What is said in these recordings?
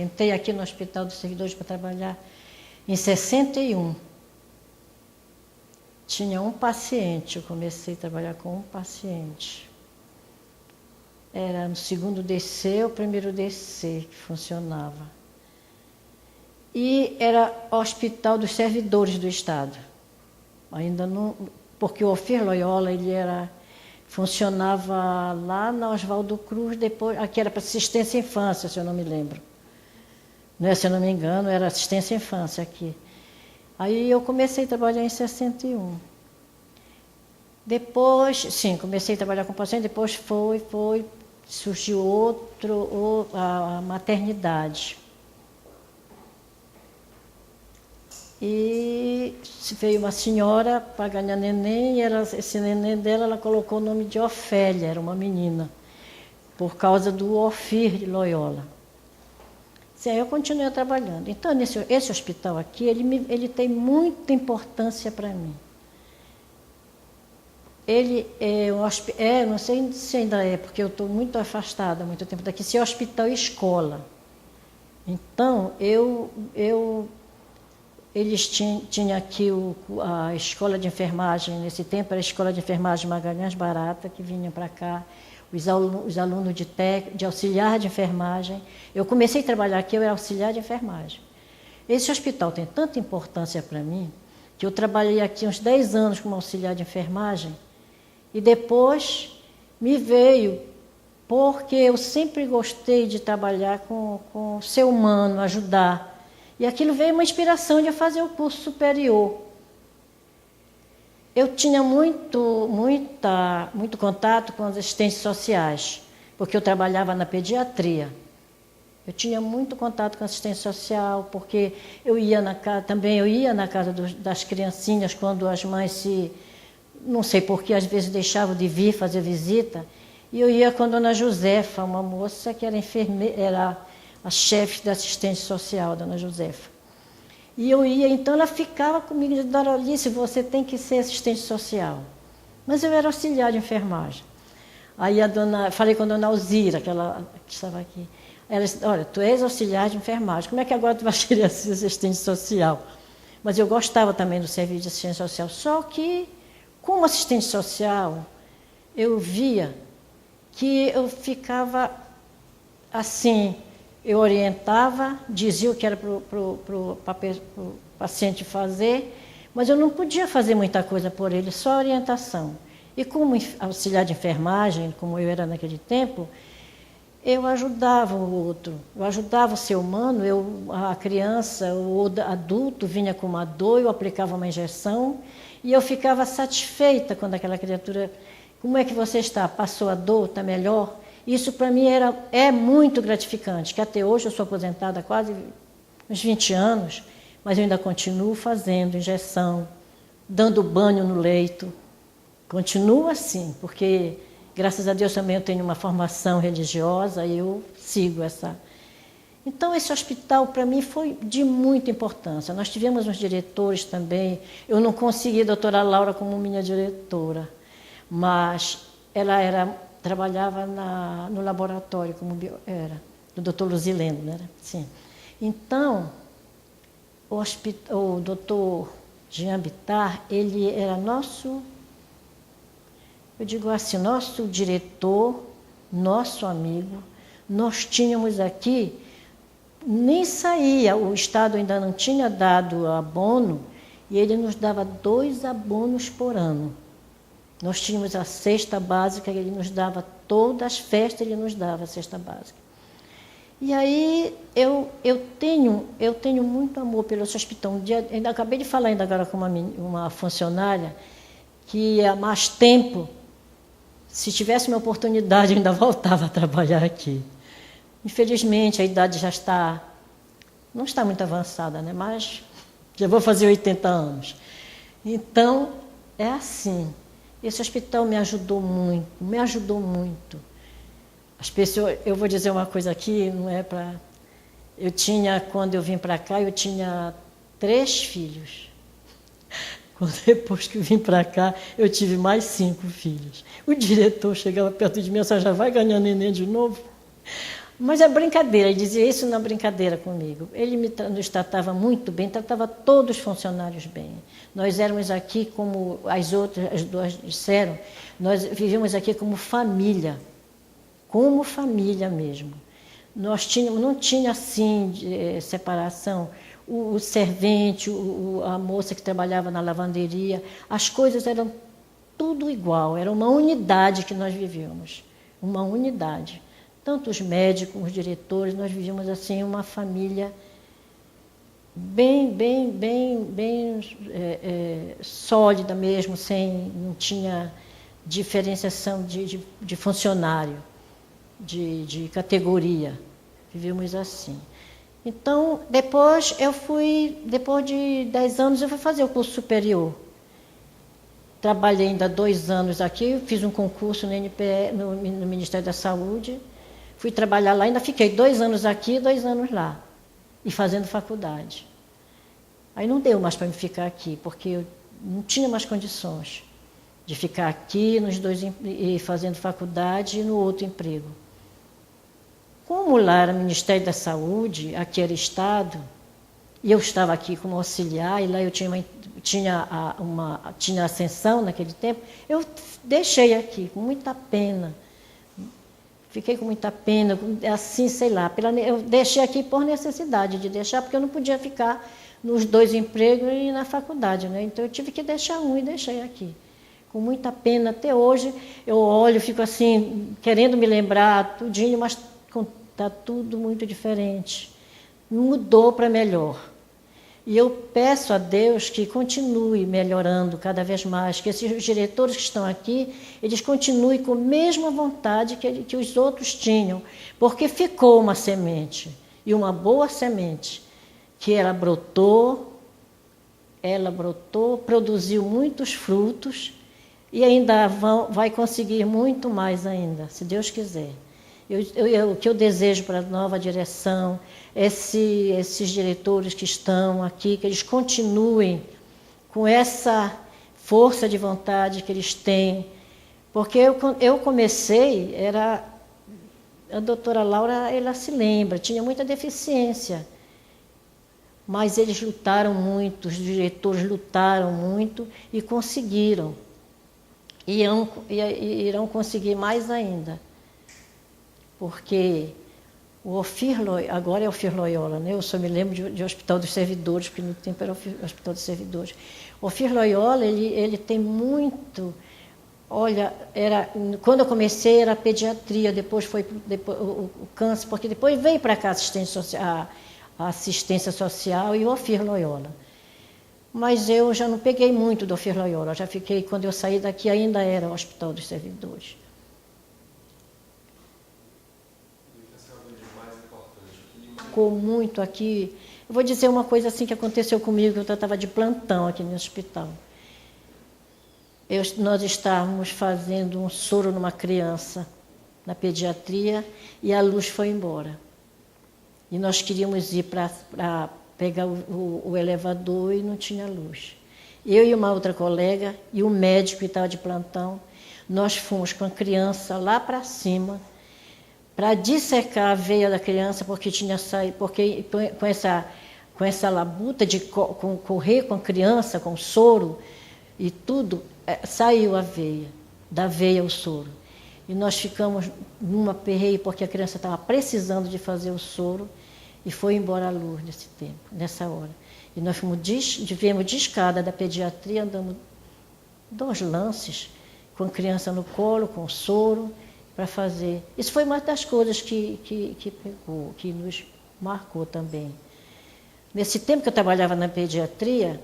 entrei aqui no Hospital dos Servidores para trabalhar em 61. Tinha um paciente, eu comecei a trabalhar com um paciente. Era no segundo DC ou primeiro DC que funcionava. E era Hospital dos Servidores do Estado. Ainda não, porque o Ofir Loyola, funcionava lá na Oswaldo Cruz, depois, aqui era para assistência à infância, se eu não me lembro. Não é, se eu não me engano, era assistência à infância aqui. Aí eu comecei a trabalhar em 61. Depois, sim, comecei a trabalhar com paciente, depois surgiu a maternidade. E veio uma senhora para ganhar neném, e esse neném dela, ela colocou o nome de Ofélia, era uma menina, por causa do Ofir Loyola. Sim, aí eu continuei trabalhando. Então, esse hospital aqui, ele tem muita importância para mim. Ele não sei se ainda é, porque eu estou muito afastada há muito tempo daqui, se é hospital e escola. Então, eles tinham aqui a escola de enfermagem, nesse tempo era a escola de enfermagem Magalhães Barata, que vinha para cá, os alunos de auxiliar de enfermagem. Eu comecei a trabalhar aqui, eu era auxiliar de enfermagem. Esse hospital tem tanta importância para mim, que eu trabalhei aqui uns 10 anos como auxiliar de enfermagem, e depois me veio, porque eu sempre gostei de trabalhar com o ser humano, ajudar. E aquilo veio uma inspiração de eu fazer o curso superior. Eu tinha muito contato com as assistentes sociais, porque eu trabalhava na pediatria. Eu tinha muito contato com assistência social, porque eu ia na casa das criancinhas quando as mães não sei porquê, às vezes deixavam de vir fazer visita. E eu ia com a dona Josefa, uma moça que era enfermeira, era a chefe da assistência social, a dona Josefa. E eu ia, então ela ficava comigo, dizendo: Dona Alice, você tem que ser assistente social. Mas eu era auxiliar de enfermagem. Aí falei com a dona Alzira, que estava aqui. Ela disse: olha, tu és auxiliar de enfermagem, como é que agora tu vai querer ser assistente social? Mas eu gostava também do serviço de assistência social, só que, como assistente social, eu via que eu ficava assim, eu orientava, dizia o que era para o paciente fazer, mas eu não podia fazer muita coisa por ele, só orientação. E como auxiliar de enfermagem, como eu era naquele tempo, eu ajudava o outro, eu ajudava o ser humano, a criança, o adulto vinha com uma dor, eu aplicava uma injeção e eu ficava satisfeita quando aquela criatura: como é que você está? Passou a dor? Está melhor? Isso para mim é muito gratificante, que até hoje eu sou aposentada há quase uns 20 anos, mas eu ainda continuo fazendo injeção, dando banho no leito. Continuo assim, porque graças a Deus também eu tenho uma formação religiosa e eu sigo essa. Então esse hospital para mim foi de muita importância. Nós tivemos uns diretores também, eu não consegui a doutora Laura como minha diretora, mas ela trabalhava no laboratório, do doutor Luzileno, né? Sim. Então, o doutor Jean Bittar, ele era nosso diretor, nosso amigo. Nós tínhamos aqui, nem saía, o Estado ainda não tinha dado abono, e ele nos dava 2 abonos por ano. Nós tínhamos a cesta básica, ele nos dava todas as festas, ele nos dava a cesta básica. E aí eu tenho muito amor pelo hospital. Ainda acabei de falar agora com uma funcionária que há mais tempo, se tivesse uma oportunidade, eu ainda voltava a trabalhar aqui. Infelizmente, a idade não está muito avançada, né? Mas já vou fazer 80 anos. Então, é assim. Esse hospital me ajudou muito. As pessoas, eu vou dizer uma coisa aqui, não é para... quando eu vim para cá, eu tinha 3 filhos. Depois que eu vim para cá, eu tive mais 5 filhos. O diretor chegava perto de mim: você já vai ganhar neném de novo? Mas é brincadeira, ele dizia isso na brincadeira comigo. Ele nos tratava muito bem, tratava todos os funcionários bem. Nós éramos aqui, como as duas disseram, nós vivíamos aqui como família mesmo. Não tinha assim separação. O servente, a moça que trabalhava na lavanderia, as coisas eram tudo igual, era uma unidade que nós vivíamos, uma unidade. Tanto os médicos, os diretores, nós vivíamos assim uma família bem sólida mesmo, não tinha diferenciação de funcionário, de categoria. Vivíamos assim. Então, depois de 10 anos, eu fui fazer o curso superior. Trabalhei ainda 2 anos aqui, fiz um concurso no NPE, no Ministério da Saúde. Fui trabalhar lá, ainda fiquei 2 anos aqui e 2 anos lá, e fazendo faculdade. Aí não deu mais para me ficar aqui, porque eu não tinha mais condições de ficar aqui e fazendo faculdade e no outro emprego. Como lá era Ministério da Saúde, aqui era Estado, e eu estava aqui como auxiliar, e lá eu tinha ascensão naquele tempo, eu deixei aqui, com muita pena. Fiquei com muita pena, assim, sei lá. Eu deixei aqui por necessidade de deixar, porque eu não podia ficar nos 2 empregos e na faculdade, né? Então eu tive que deixar um e deixei aqui. Com muita pena, até hoje eu olho, fico assim, querendo me lembrar tudinho, mas está tudo muito diferente. Mudou para melhor. E eu peço a Deus que continue melhorando cada vez mais, que esses diretores que estão aqui, eles continuem com a mesma vontade que os outros tinham, porque ficou uma semente, e uma boa semente, que ela brotou, produziu muitos frutos, e ainda vai conseguir muito mais ainda, se Deus quiser. O que eu desejo para a nova direção, esses diretores que estão aqui, que eles continuem com essa força de vontade que eles têm. Porque eu comecei, a doutora Laura, ela se lembra, tinha muita deficiência. Mas eles lutaram muito, os diretores lutaram muito e conseguiram. E irão conseguir mais ainda. Porque agora é Ofir Loyola, né? Eu só me lembro de Hospital dos Servidores, porque no tempo era o Hospital dos Servidores. O Ofir Loyola, ele tem muito... Olha, quando eu comecei era pediatria, depois foi o câncer, porque depois veio para cá a assistência social e o Ofir Loyola. Mas eu já não peguei muito do Ofir Loyola, já fiquei, quando eu saí daqui ainda era o Hospital dos Servidores. Ficou muito aqui. Eu vou dizer uma coisa assim que aconteceu comigo, eu estava de plantão aqui no hospital. Nós estávamos fazendo um soro numa criança, na pediatria, e a luz foi embora. E nós queríamos ir para pegar o elevador e não tinha luz. Eu e uma outra colega, e o médico que estava de plantão, nós fomos com a criança lá para cima, para dissecar a veia da criança, porque com essa labuta de correr com a criança, com soro e tudo, saiu a veia, da veia o soro. E nós ficamos numa perreia, porque a criança estava precisando de fazer o soro, e foi embora a luz nesse tempo, nessa hora. E nós viemos de escada da pediatria, andamos 2 lances, com a criança no colo, com soro, para fazer. Isso foi uma das coisas que pegou, que nos marcou também. Nesse tempo que eu trabalhava na pediatria,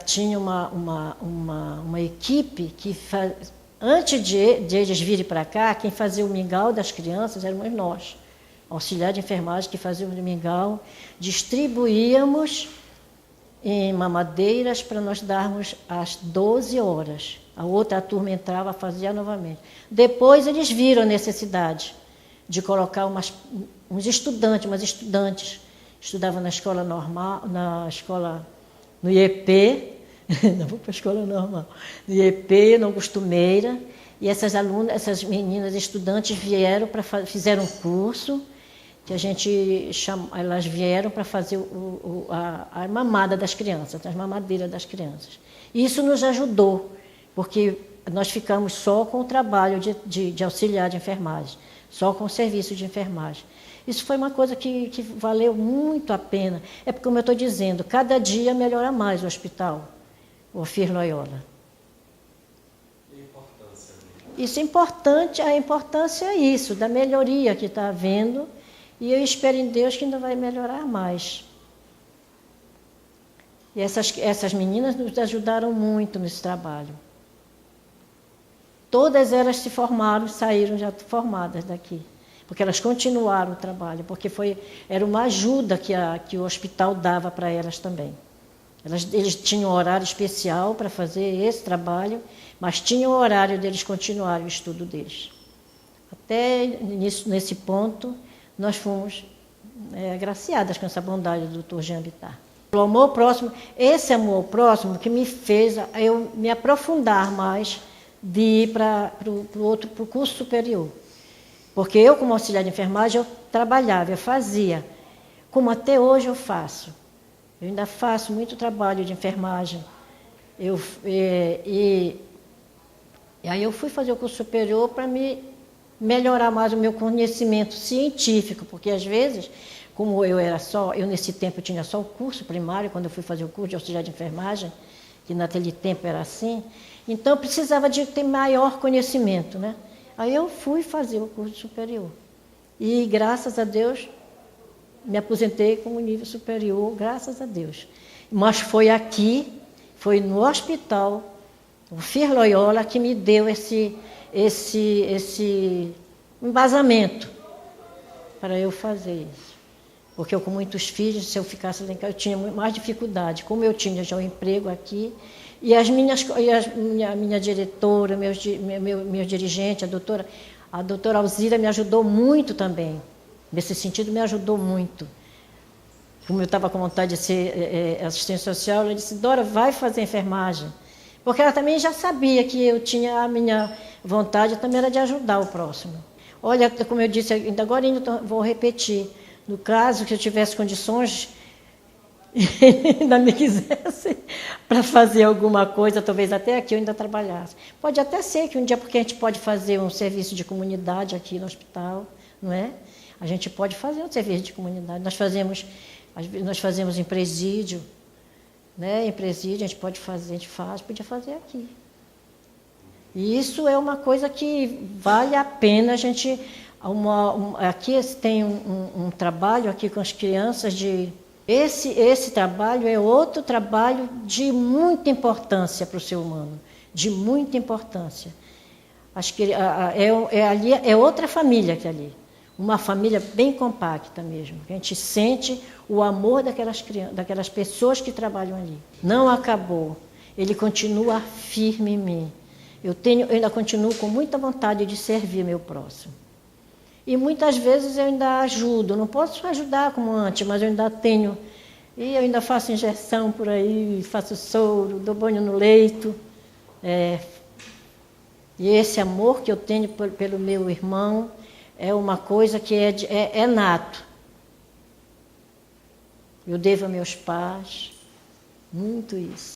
tinha uma equipe que, antes de eles virem para cá, quem fazia o mingau das crianças éramos nós, auxiliar de enfermagem que fazia o mingau, distribuíamos em mamadeiras para nós darmos às 12 horas. A outra turma entrava, fazia novamente. Depois eles viram a necessidade de colocar umas estudantes, estudavam na escola normal, no IEP, não vou para a escola normal, no IEP, no Augusto Meira, E essas alunas, essas meninas estudantes fizeram um curso, que elas vieram para fazer a mamada das crianças, as mamadeiras das crianças. E isso nos ajudou, porque nós ficamos só com o trabalho de auxiliar de enfermagem, só com o serviço de enfermagem. Isso foi uma coisa que valeu muito a pena. É porque, como eu estou dizendo, cada dia melhora mais o hospital, o Ofir Loyola. E a importância? Isso é importante, a importância é isso, da melhoria que está havendo, e eu espero em Deus que ainda vai melhorar mais. E essas meninas nos ajudaram muito nesse trabalho. Todas elas se formaram, saíram já formadas daqui, porque elas continuaram o trabalho, porque era uma ajuda que o hospital dava para elas também. Eles tinham um horário especial para fazer esse trabalho, mas tinham o horário deles continuarem o estudo deles. Até nesse ponto, nós fomos agraciadas com essa bondade do Dr. Jean Bittar. O amor próximo, esse amor próximo que me fez eu me aprofundar mais de ir para o curso superior. Porque eu, como auxiliar de enfermagem, eu trabalhava, eu fazia, como até hoje eu faço. Eu ainda faço muito trabalho de enfermagem. E aí eu fui fazer o curso superior para me melhorar mais o meu conhecimento científico, porque às vezes, como eu nesse tempo tinha só o curso primário, quando eu fui fazer o curso de auxiliar de enfermagem, que naquele tempo era assim, então eu precisava de ter maior conhecimento, né? Aí eu fui fazer o curso superior. E graças a Deus, me aposentei com o nível superior, graças a Deus. Mas foi no hospital, o Ofir Loyola, que me deu esse embasamento para eu fazer isso. Porque eu, com muitos filhos, se eu ficasse lá em casa, eu tinha mais dificuldade. Como eu tinha já um emprego aqui, e a minha diretora, meus dirigentes, a doutora Alzira me ajudou muito também. Nesse sentido, me ajudou muito. Como eu estava com vontade de ser assistente social, ela disse, Dora, vai fazer enfermagem. Porque ela também já sabia que a minha vontade também era de ajudar o próximo. Olha, como eu disse, ainda agora vou repetir, no caso que eu tivesse condições, ainda me quisesse para fazer alguma coisa, talvez até aqui eu ainda trabalhasse. Pode até ser que um dia, porque a gente pode fazer um serviço de comunidade aqui no hospital, não é? A gente pode fazer um serviço de comunidade. Nós fazemos em presídio, né? Em presídio a gente podia fazer aqui. E isso é uma coisa que vale a pena a gente... aqui tem um trabalho aqui com as crianças Esse trabalho é outro trabalho de muita importância para o ser humano, de muita importância. É outra família que ali, uma família bem compacta mesmo. A gente sente o amor daquelas pessoas que trabalham ali. Não acabou, ele continua firme em mim. Eu ainda continuo com muita vontade de servir meu próximo. E muitas vezes eu ainda ajudo, não posso ajudar como antes, mas eu ainda tenho... E eu ainda faço injeção por aí, faço soro, dou banho no leito. E esse amor que eu tenho pelo meu irmão é uma coisa que é nato. Eu devo a meus pais muito isso.